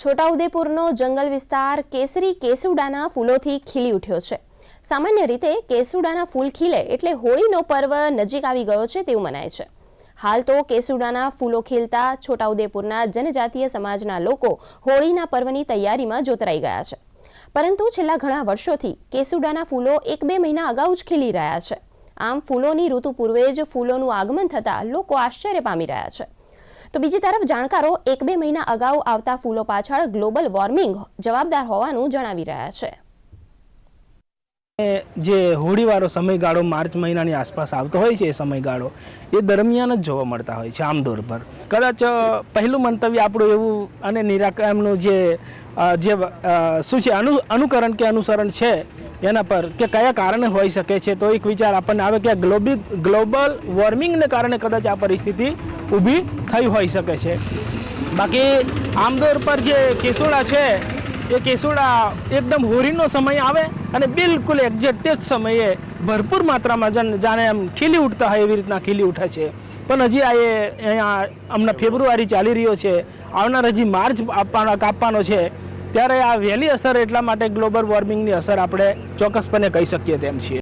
છોટાઉદેપુરનો જંગલ વિસ્તાર કેસરી કેસુડાના ફૂલોથી ખીલી ઉઠ્યો છે। સામાન્ય રીતે કેસુડાના ફૂલ ખીલે એટલે હોળીનો પર્વ નજીક આવી ગયો છે તેવું મનાય છે। હાલ તો કેસુડાના ફૂલો ખીલતા છોટાઉદેપુરના જનજાતીય સમાજના લોકો હોળીના પર્વની તૈયારીમાં જોતરાઈ ગયા છે। પરંતુ છેલ્લા ઘણા વર્ષોથી કેસુડાના ફૂલો 1-2 મહિના અગાઉ જ ખીલી રહ્યા છે। આમ ફૂલોની ઋતુ પૂર્વે જ ફૂલોનું આગમન થતા લોકો આશ્ચર્ય પામી રહ્યા છે। તો બીજી તરફ જાણકારો 1-2 મહિના અગાઉ આવતા ફૂલો પાછળ ગ્લોબલ વોર્મિંગ જવાબદાર હોવાનું જણાવી રહ્યા છે। જે હોળીવાળો સમયગાળો માર્ચ મહિનાની આસપાસ આવતો હોય છે, એ સમયગાળો એ દરમિયાન જ જોવા મળતા હોય છે આમદોર પર। કદાચ પહેલું મંતવ્ય આપણું એવું અને નિરાકરણનું જે શું છે અનુકરણ કે અનુસરણ છે એના પર કે કયા કારણે હોઈ શકે છે, તો એક વિચાર આપણને આવે કે ગ્લોબલ વોર્મિંગને કારણે કદાચ આ પરિસ્થિતિ ઊભી થઈ હોઈ શકે છે। બાકી આમદોર પર જે કેસુડા છે એ કેસુડા એકદમ હોળીનો સમય આવે અને બિલકુલ એક્ઝેક્ટ તે જ સમયે ભરપૂર માત્રામાં જાણે એમ ખીલી ઉઠતા હોય એવી રીતના ખીલી ઉઠે છે। પણ હજી અહીંયા હમણાં ફેબ્રુઆરી ચાલી રહ્યો છે, આવનાર હજી માર્ચ કાપવાનો છે, ત્યારે આ વહેલી અસર એટલા માટે ગ્લોબલ વોર્મિંગની અસર આપણે ચોક્કસપણે કહી શકીએ તેમ છીએ।